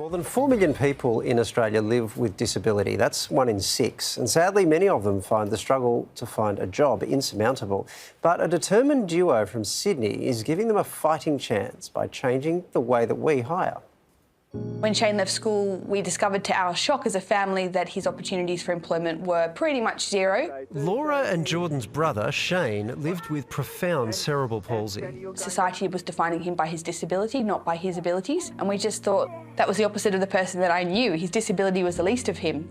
More than 4 million people in Australia live with disability. That's 1 in 6. And sadly, many of them find the struggle to find a job insurmountable. But a determined duo from Sydney is giving them a fighting chance by changing the way that we hire. When Shane left school, we discovered to our shock as a family that his opportunities for employment were pretty much zero. Laura and Jordan's brother, Shane, lived with profound cerebral palsy. Society was defining him by his disability, not by his abilities. And we just thought that was the opposite of the person that I knew. His disability was the least of him.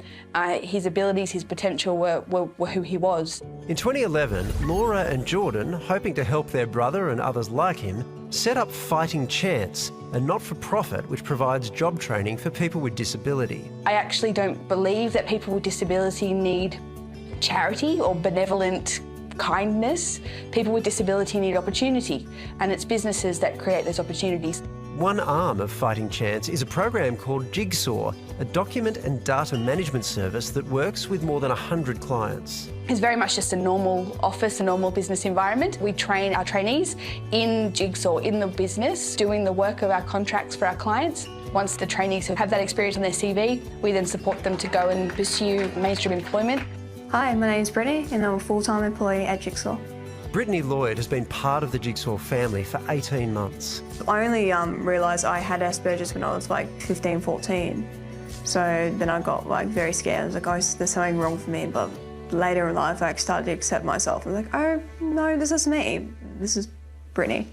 His abilities, his potential were who he was. In 2011, Laura and Jordan, hoping to help their brother and others like him, set up Fighting Chance, a not-for-profit which provides job training for people with disability. I actually don't believe that people with disability need charity or benevolent kindness. People with disability need opportunity, and it's businesses that create those opportunities. One arm of Fighting Chance is a program called Jigsaw, a document and data management service that works with more than 100 clients. It's very much just a normal office, a normal business environment. We train our trainees in Jigsaw, in the business, doing the work of our contracts for our clients. Once the trainees have that experience on their CV, we then support them to go and pursue mainstream employment. Hi, my name's Brittany and I'm a full-time employee at Jigsaw. Brittany Lloyd has been part of the Jigsaw family for 18 months. I only realised I had Asperger's when I was like 15, 14. So then I got very scared. I was like, oh, there's something wrong with me. But later in life, I started to accept myself. I was like, oh, no, this is me. This is Brittany.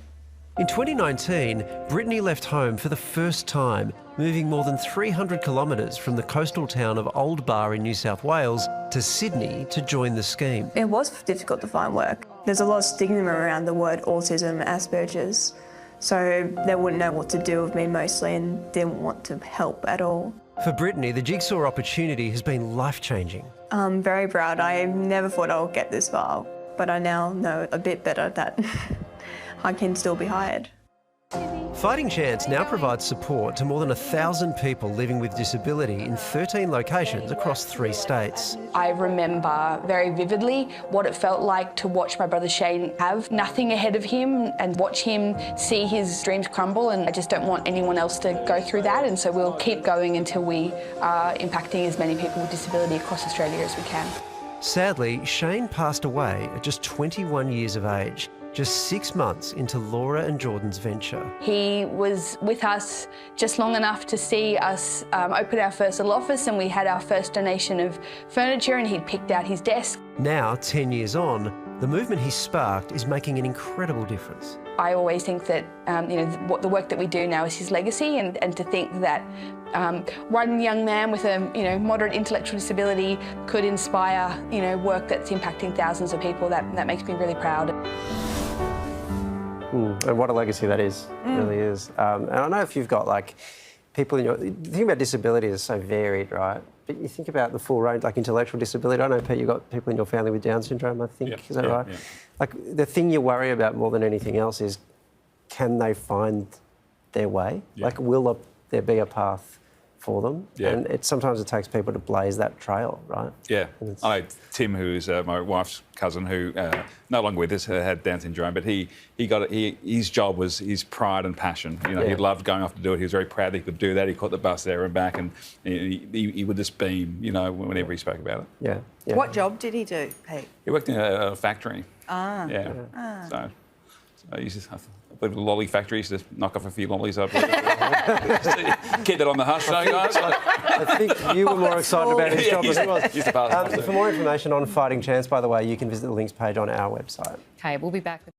In 2019, Brittany left home for the first time, moving more than 300 kilometres from the coastal town of Old Bar in New South Wales to Sydney to join the scheme. It was difficult to find work. There's a lot of stigma around the word autism, Asperger's, so they wouldn't know what to do with me mostly and didn't want to help at all. For Brittany, the Jigsaw opportunity has been life-changing. I'm very proud. I never thought I would get this far, but I now know a bit better that I can still be hired. Fighting Chance now provides support to more than 1,000 people living with disability in 13 locations across 3 states. I remember very vividly what it felt like to watch my brother Shane have nothing ahead of him and watch him see his dreams crumble, and I just don't want anyone else to go through that, and so we'll keep going until we are impacting as many people with disability across Australia as we can. Sadly, Shane passed away at just 21 years of age, just 6 months into Laura and Jordan's venture. He was with us just long enough to see us open our first little office, and we had our first donation of furniture, and he'd picked out his desk. Now, 10 years on, the movement he sparked is making an incredible difference. I always think that what the work that we do now is his legacy, and to think that one young man with a moderate intellectual disability could inspire work that's impacting thousands of people, that makes me really proud. And what a legacy that is, it really is. And I know if you've got people the thing about disability is so varied, right? But you think about the full range, like intellectual disability. I know, Pete, you've got people in your family with Down syndrome, I think. Is that right? Yeah. The thing you worry about more than anything else is, can they find their way? Yeah. Will there be a path for them? Yeah. And sometimes it takes people to blaze that trail, right? Yeah. I know Tim, who's my wife's cousin, who no longer with us, had Down syndrome, but his job was his pride and passion. He loved going off to do it. He was very proud that he could do that. He caught the bus there and back, and he would just beam, whenever he spoke about it. Yeah. Yeah. What job did he do, Pete? He worked in a factory. Ah. Yeah. So he used to, I believe, a lolly factory. He used to knock off a few lollies. Keep that on the hush, don't you guys? I think you were more excited about his job as he was. Used to pass For more information on Fighting Chance, by the way, you can visit the links page on our website. Okay, we'll be back with